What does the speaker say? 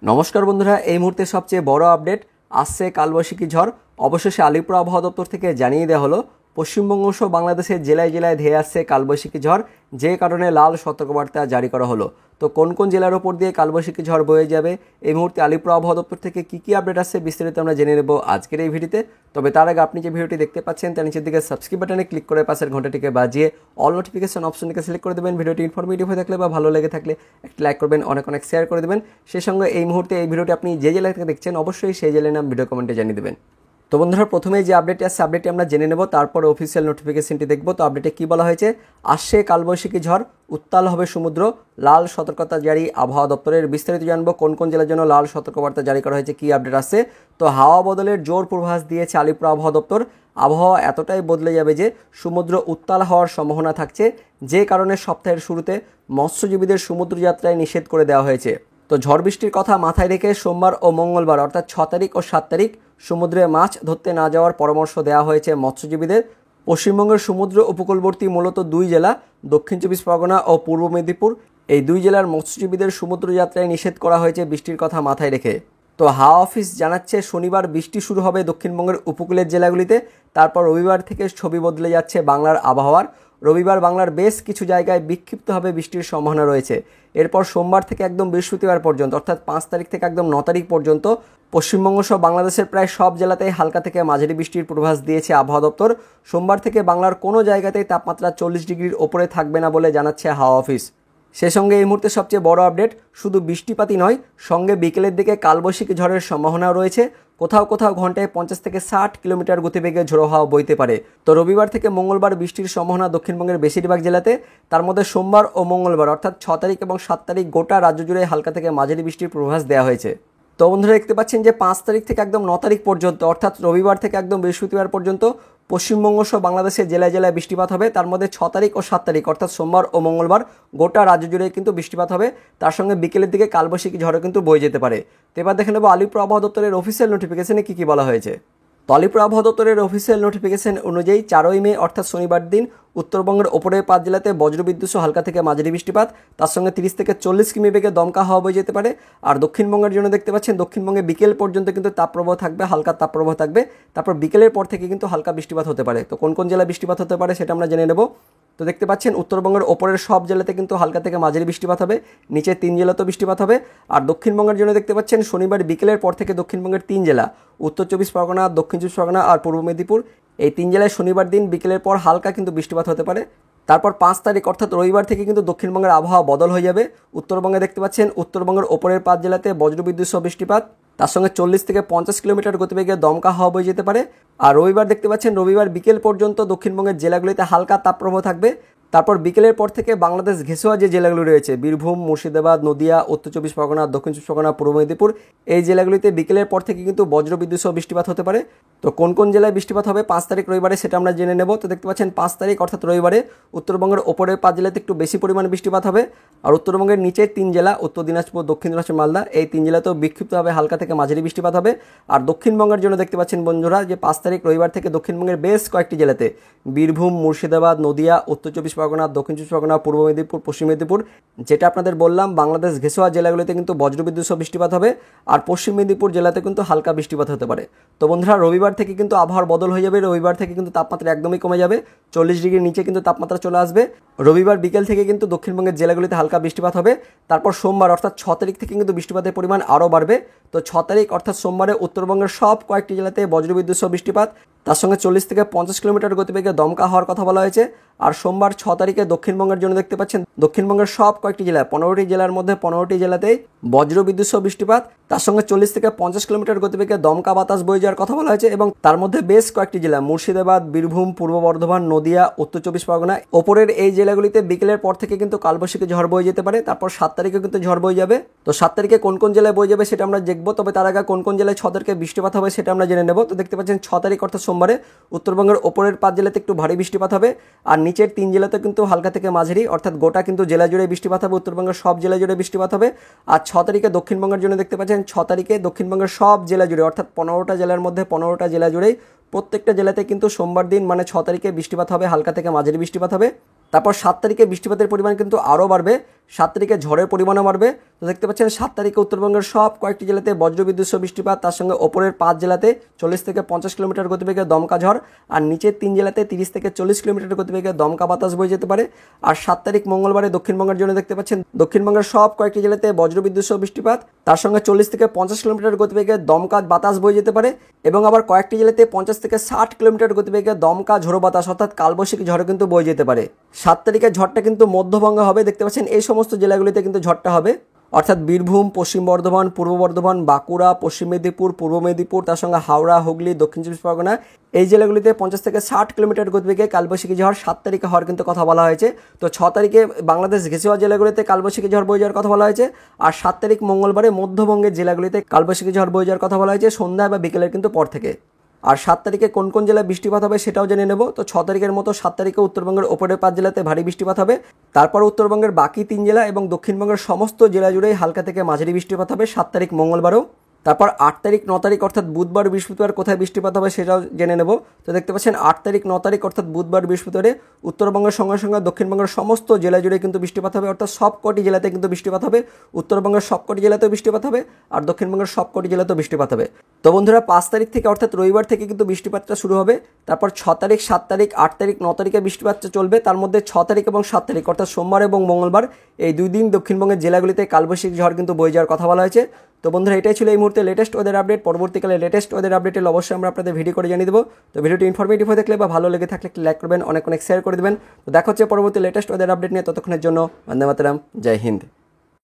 নমস্কার বন্ধুরা, এই মুহূর্তে সবচেয়ে বড় আপডেট আসছে কালবৈশাখী ঝড়। অবশেষে আলিপুর আবহাওয়া দপ্তর থেকে জানিয়ে দেওয়া হলো পশ্চিমবঙ্গ সহ বাংলাদেশের জেলায় জেলায় ধেয়ে আসছে কালবৈশাখী ঝড়, যে কারণে লাল সতর্কবার্তা জারি করা হলো। তো কোন কোন জেলার ওপর দিয়ে কালবৈশাখী ঝড় বয়ে যাবে, এই মুহূর্তে আলিপুর আবহাওয়া দপ্তর থেকে কী আপডেট আসছে বিস্তারিত আমরা জেনে নেব আজকের এই ভিডিওতে। তবে তার আগে আপনি যে ভিডিওটি দেখতে পাচ্ছেন তার নিচের দিকে সাবস্ক্রাইব বাটনে ক্লিক করে পাশের ঘন্টাটিকে বাজিয়ে অল নোটিফিকেশন অপশনটিকে সিলেক্ট করে দেবেন। ভিডিওটি ইনফরমেটিভ হয়ে থাকলে বা ভালো লেগে থাকলে একটি লাইক করবেন, অনেক শেয়ার করে দেবেন। সেই সঙ্গে এই মুহূর্তে এই ভিডিওটি আপনি যে জেলা থেকে দেখছেন অবশ্যই সেই জেলার নাম ভিডিও কমেন্টে জানিয়ে দেবেন। তো বন্ধুরা, প্রথমেই যে আপডেটটি আসছে আপডেটটি আমরা জেনে নেব, তারপর অফিসিয়াল নোটিফিকেশনটি দেখব। তো আপডেটে কী বলা হয়েছে, আসছে কালবৈশাখী ঝড়, উত্তাল হবে সমুদ্র, লাল সতর্কতা জারি আবহাওয়া দপ্তরের। বিস্তারিত জানবো কোন কোন জেলার জন্য লাল সতর্কবার্তা জারি করা হয়েছে, কী আপডেট আসছে। তো হাওয়া বদলের জোর পূর্বাভাস দিয়েছে আলিপুর আবহাওয়া দপ্তর। আবহাওয়া এতটাই বদলে যাবে যে সমুদ্র উত্তাল হওয়ার সম্ভাবনা থাকছে, যে কারণে সপ্তাহের শুরুতে মৎস্যজীবীদের সমুদ্র যাত্রায় নিষেধ করে দেওয়া হয়েছে। তো ঝড় বৃষ্টির কথা মাথায় রেখে সোমবার ও মঙ্গলবার অর্থাৎ 6 তারিখ ও 7 তারিখ সমুদ্রে মাছ ধরতে না যাওয়ার পরামর্শ দেওয়া হয়েছে মৎস্যজীবীদের। পশ্চিমবঙ্গের সমুদ্র উপকূলবর্তী মূলত দুই জেলা, দক্ষিণ চব্বিশ পরগনা ও পূর্ব মেদিনীপুর, এই দুই জেলার মৎস্যজীবীদের সমুদ্র যাত্রায় নিষেধ করা হয়েছে বৃষ্টির কথা মাথায় রেখে। তো হাওয়া অফিস জানাচ্ছে শনিবার বৃষ্টি শুরু হবে দক্ষিণবঙ্গের উপকূলের জেলাগুলিতে, তারপর রবিবার থেকে ছবি বদলে যাচ্ছে বাংলার আবহাওয়ার। রবিবার বাংলার বেশ কিছু জায়গায় বিক্ষিপ্তভাবে বৃষ্টির সম্ভাবনা রয়েছে। এরপর সোমবার থেকে একদম বৃহস্পতিবার পর্যন্ত অর্থাৎ 5 তারিখ থেকে একদম 9 তারিখ পর্যন্ত পশ্চিমবঙ্গ সহ বাংলাদেশের প্রায় সব জেলাতেই হালকা থেকে মাঝারি বৃষ্টির পূর্বাভাস দিয়েছে আবহাওয়া দপ্তর। সোমবার থেকে বাংলার কোনো জায়গাতেই তাপমাত্রা 40 ডিগ্রির ওপরে থাকবে না বলে জানাচ্ছে হাওয়া অফিস। সে সঙ্গে এই মুহূর্তে সবচেয়ে বড় আপডেট, শুধু বৃষ্টিপাতই নয়, সঙ্গে বিকেলের দিকে কালবৈশাখী ঝড়ের সম্ভাবনাও রয়েছে। কোথাও কোথাও ঘন্টায় 50 থেকে 60 কিলোমিটার গতিবেগে ঝোড়ো হাওয়া বইতে পারে। তো রবিবার থেকে মঙ্গলবার বৃষ্টির সম্ভাবনা দক্ষিণবঙ্গের বেশিরভাগ জেলাতে, তার মধ্যে সোমবার ও মঙ্গলবার অর্থাৎ 6 তারিখ এবং 7 তারিখ গোটা রাজ্য জুড়ে হালকা থেকে মাঝারি বৃষ্টির পূর্বাভাস দেওয়া হয়েছে। তো বন্ধুরা, দেখতে পাচ্ছেন যে 5 তারিখ থেকে একদম 9 তারিখ পর্যন্ত অর্থাৎ রবিবার থেকে একদম বৃহস্পতিবার পর্যন্ত পশ্চিমবঙ্গ সহ বাংলাদেশের জেলায় জেলায় বৃষ্টিপাত হবে। তার মধ্যে 6 তারিখ ও 7 তারিখ অর্থাৎ সোমবার ও মঙ্গলবার গোটা রাজ্য জুড়ে কিন্তু বৃষ্টিপাত হবে। তার সঙ্গে বিকেলের দিকে কালবৈশাখী ঝড়ও কিন্তু বয়ে যেতে পারে। তো এবার দেখে নেব আলিপুর আবহাওয়া দপ্তরের অফিসিয়াল নোটিফিকেশনে কী বলা হয়েছে। তো আলিপুর আবহাওয়া দপ্তরের অফিসিয়াল নোটিফিকেশন অনুযায়ী 4ই মে অর্থাৎ শনিবার দিন উত্তরবঙ্গের ওপরের 5 জেলাতে বজ্রবিদ্যুৎ সহ হালকা থেকে মাঝারি বৃষ্টিপাত, তার সঙ্গে 30 থেকে 40 কিমি বেগে দমকা হাওয়া বয়ে যেতে পারে। আর দক্ষিণবঙ্গের জন্য দেখতে পাচ্ছেন দক্ষিণবঙ্গে বিকেল পর্যন্ত কিন্তু তাপপ্রবাহ থাকবে, হালকা তাপপ্রবাহ থাকবে। তারপর বিকেলের পর থেকে কিন্তু হালকা বৃষ্টিপাত হতে পারে। তো কোন কোন জেলায় বৃষ্টিপাত হতে পারে সেটা আমরা জেনে নেব। তো দেখতে পাচ্ছেন উত্তরবঙ্গের ওপরের সব জেলাতে কিন্তু হালকা থেকে মাঝারি বৃষ্টিপাত হবে, নিচে 3 জেলাতেও বৃষ্টিপাত হবে। আর দক্ষিণবঙ্গের জন্য দেখতে পাচ্ছেন শনিবার বিকেলের পর থেকে দক্ষিণবঙ্গের 3 জেলা, উত্তর চব্বিশ পরগনা, দক্ষিণ চব্বিশ পরগনা আর পূর্ব মেদিনীপুর, এই 3 জেলায় শনিবার দিন বিকেলের পর হালকা কিন্তু বৃষ্টিপাত হতে পারে। তারপর 5 তারিখ অর্থাৎ রবিবার থেকে কিন্তু দক্ষিণবঙ্গের আবহাওয়া বদল হয়ে যাবে। উত্তরবঙ্গে দেখতে পাচ্ছেন উত্তরবঙ্গের ওপরের 5 জেলাতে বজ্রবিদ্যুৎ সহ বৃষ্টিপাত, তার সঙ্গে 40 থেকে 50 কিলোমিটার গতিবেগে দমকা হাওয়া বয়ে যেতে পারে। আর রবিবার দেখতে পাচ্ছেন রবিবার বিকেল পর্যন্ত দক্ষিণবঙ্গের জেলাগুলিতে হালকা তাপপ্রবাহ থাকবে। তারপর বিকেলের পর থেকে বাংলাদেশ ঘেঁষোয়া যে জেলাগুলি রয়েছে বীরভূম, মুর্শিদাবাদ, নদিয়া, উত্তর চব্বিশ পরগনা, দক্ষিণ চব্বিশ পরগনা, পূর্ব মেদিনীপুর, এই জেলাগুলিতে বিকেলের পর থেকে কিন্তু বজ্রবিদ্যুৎ সহ বৃষ্টিপাত হতে পারে। তো কোন কোন জেলায় বৃষ্টিপাত হবে 5 তারিখ রবিবারে সেটা আমরা জেনে নেব। তো দেখতে পাচ্ছেন 5 তারিখ অর্থাৎ রবিবারে উত্তরবঙ্গের ওপরের 5 জেলাতে একটু বেশি পরিমাণে বৃষ্টিপাত হবে। আর উত্তরবঙ্গের নিচের 3 জেলা উত্তর দিনাজপুর, দক্ষিণ দিনাজপুর, মালদা, এই 3 জেলাতেও বিক্ষিপ্তভাবে হালকা থেকে মাঝারি বৃষ্টিপাত হবে। আর দক্ষিণবঙ্গের জন্য দেখতে পাচ্ছেন বন্ধুরা যে 5 তারিখ রবিবার থেকে দক্ষিণবঙ্গের বেশ কয়েকটি জেলাতে বীরভূম, মুর্শিদাবাদ, নদিয়া, উত্তর চব্বিশ পরগনা, দক্ষিণ চব্বিশ পরগনা, পূর্ব মেদিনীপুর, পশ্চিম মেদিনীপুর, যেটা আপনাদের বললাম বাংলাদেশ ঘেঁষোয়া জেলাগুলিতে কিন্তু বজ্রবিদ্যুৎ সহ বৃষ্টিপাত হবে। আর পশ্চিম মেদিনীপুর জেলাতে কিন্তু হালকা বৃষ্টিপাত হতে পারে। তো বন্ধুরা, রবিবার থেকে কিন্তু আবহাওয়ার বদল হয়ে যাবে। রবিবার থেকে কিন্তু তাপমাত্রা একদমই কমে যাবে, 40 ডিগ্রির নিচে কিন্তু তাপমাত্রা চলে আসবে। রবিবার বিকেল থেকে কিন্তু দক্ষিণবঙ্গের জেলাগুলিতে হালকা বৃষ্টিপাত হবে। তারপর সোমবার অর্থাৎ 6 তারিখ থেকে কিন্তু বৃষ্টিপাতের পরিমাণ আরও বাড়বে। তো 6 তারিখ অর্থাৎ সোমবারে উত্তরবঙ্গের সব কয়েকটি জেলাতে বজ্রবিদ্যুৎ সহ বৃষ্টিপাত, তার সঙ্গে 40 থেকে 50 কিলোমিটার গতিবেগে দমকা হওয়ার কথা বলা হয়েছে। আর সোমবার 6 তারিখে দক্ষিণবঙ্গের জন্য দেখতে পাচ্ছেন দক্ষিণবঙ্গের সব কয়েকটি জেলা 15টি জেলার মধ্যে 15টি জেলাতেই বজ্রবিদ্যুৎ সহ বৃষ্টিপাত, তার সঙ্গে 40 থেকে 50 কিলোমিটার গতিবেগে দমকা বাতাস বয়ে যাওয়ার কথা বলা হয়েছে। এবং তার মধ্যে বেশ কয়েকটি জেলা মুর্শিদাবাদ, বীরভূম, পূর্ব বর্ধমান, নদিয়া, উত্তর চব্বিশ পরগনা, ওপরের এই জেলাগুলিতে বিকেলের পর থেকে কিন্তু কালবৈশাখী ঝড় বয়ে যেতে পারে। তারপর 7 তারিখে কিন্তু ঝড় বয়ে যাবে। তো 7 তারিখে কোন কোন জেলায় বয়ে যাবে সেটা আমরা দেখবো। তবে তার আগে কোন কোন জেলায় 6 তারিখে বৃষ্টিপাত হবে সেটা আমরা জেনে নেব। তো দেখতে পাচ্ছেন 6 তারিখ অর্থাৎ সোমবারে উত্তরবঙ্গের ওপরের 5 জেলাতে একটু ভারী বৃষ্টিপাত হবে। আর নিচের 3 জেলাতে কিন্তু হালকা থেকে মাঝারি অর্থাৎ গোটা কিন্তু জেলা জুড়ে বৃষ্টিপাত হবে, উত্তরবঙ্গের সব জেলা জুড়ে বৃষ্টিপাত হবে। আর 6 তারিখে দক্ষিণবঙ্গের জন্য দেখতে পাচ্ছেন 6 তারিখে দক্ষিণবঙ্গের সব জেলা জুড়ে অর্থাৎ 15টা জেলার মধ্যে 15টা জেলা জুড়েই প্রত্যেকটা জেলাতে কিন্তু সোমবার দিন মানে 6 তারিখে বৃষ্টিপাত হবে, হালকা থেকে মাঝারি বৃষ্টিপাত হবে। তারপর 7 তারিখে বৃষ্টিপাতের পরিমাণ কিন্তু আরও বাড়বে, 7 তারিখে ঝড়ের পরিমাণও বাড়বে। তো দেখতে পাচ্ছেন 7 তারিখে উত্তরবঙ্গের সব কয়েকটি জেলাতে বজ্রবিদ্যুৎ সহ বৃষ্টিপাত, তার সঙ্গে ওপরের 5 জেলাতে 40 থেকে 50 কিলোমিটার গতিবেগে দমকা ঝড়, আর নিচের 3 জেলাতে 30 থেকে 40 কিলোমিটার গতিবেগে দমকা বাতাস বয়ে যেতে পারে। আর 7 তারিখ মঙ্গলবারে দক্ষিণবঙ্গের জন্য দেখতে পাচ্ছেন দক্ষিণবঙ্গের সব কয়েকটি জেলাতে বজ্রবিদ্যুৎ সহ বৃষ্টিপাত, তার সঙ্গে 40 থেকে 50 কিলোমিটার গতিবেগে দমকা বাতাস বয়ে যেতে পারে, এবং আবার কয়েকটি জেলাতে 50 থেকে 60 কিলোমিটার গতিবেগে দমকা ঝোড়ো বাতাস অর্থাৎ কালবৈশাখী ঝড় কিন্তু বয়ে যেতে পারে। 7 তারিখের ঝড়টা কিন্তু মধ্যবঙ্গে হবে, দেখতে পাচ্ছেন এই সমস্ত জেলাগুলিতে কিন্তু ঝড়টা হবে, অর্থাৎ বীরভূম, পশ্চিম বর্ধমান, পূর্ব বর্ধমান, বাঁকুড়া, পশ্চিম মেদিনীপুর, পূর্ব মেদিনীপুর, তার সঙ্গে হাওড়া, হুগলি, দক্ষিণ চব্বিশ পরগনা, এই জেলাগুলিতে 50 থেকে 60 কিলোমিটার গতিবেগে কালবৈশাখী ঝড় 7 তারিখে হওয়ার কিন্তু কথা বলা হয়েছে। তো 6 তারিখে বাংলাদেশ ঘেঁষে যাওয়া জেলাগুলিতে কালবৈশাখী ঝড় বয়ে যাওয়ার কথা বলা হয়েছে, আর 7 তারিখ মঙ্গলবারে মধ্যবঙ্গের জেলাগুলিতে কালবৈশাখী ঝড় বয়ে যাওয়ার কথা বলা হয়েছে সন্ধ্যা বা বিকেলের কিন্তু পর থেকে। আর 7 তারিখে কোন কোন জেলায় বৃষ্টিপাত হবে সেটাও জেনে নেব। তো 6 তারিখের মতো 7 তারিখে উত্তরবঙ্গের ওপরের 5 জেলাতে ভারী বৃষ্টিপাত হবে, তারপর উত্তরবঙ্গের বাকি 3 জেলা এবং দক্ষিণবঙ্গের সমস্ত জেলা জুড়েই হালকা থেকে মাঝারি বৃষ্টিপাত হবে 7 তারিখ মঙ্গলবারও। তারপর 8 তারিখ 9 তারিখ অর্থাৎ বুধবার বৃহস্পতিবার কোথায় বৃষ্টিপাত হবে সেটাও জেনে নেব। তো দেখতে পাচ্ছেন 8 তারিখ 9 তারিখ অর্থাৎ বুধবার বৃহস্পতিবারে উত্তরবঙ্গের সঙ্গে সঙ্গে দক্ষিণবঙ্গের সমস্ত জেলা জুড়ে কিন্তু বৃষ্টিপাত হবে, অর্থাৎ সব কটি জেলাতে কিন্তু বৃষ্টিপাত হবে, উত্তরবঙ্গের সব কটি জেলাতেও বৃষ্টিপাত হবে আর দক্ষিণবঙ্গের সব কটি জেলাতেও বৃষ্টিপাত হবে। তো বন্ধুরা 5 তারিখ থেকে অর্থাৎ রবিবার থেকে কিন্তু বৃষ্টিপাতটা শুরু হবে, তারপর 6 তারিখ 7 তারিখ 8 তারিখ 9 তারিখে বৃষ্টিপাতটা চলবে, তার মধ্যে 6 তারিখ এবং 7 তারিখ অর্থাৎ সোমবার এবং মঙ্গলবার এই 2 দিন দক্ষিণবঙ্গের জেলাগুলিতে কালবৈশাখী ঝড় কিন্তু বয়ে যাওয়ার কথা বলা হয়েছে। তো বন্ধুরা এটাই ছিল এই মুহূর্তে লেটেস্ট ওয়েদার আপডেট। পরবর্তীকালে লেটেস্ট ওয়েদার আপডেট এলে অবশ্যই আমরা আপনাদের ভিডিও করে জানিয়ে দেবো। তো ভিডিওটি ইনফরমেটিভ হয়ে থাকলে বা ভালো লেগে থাকলে লাইক করবেন, অনেক শেয়ার করে দেবেন। তো দেখা হচ্ছে পরবর্তী লেটেস্ট ওয়েদার আপডেট নিয়ে, ততক্ষণের জন্য বন্দে মাতরম, জয় হিন্দ।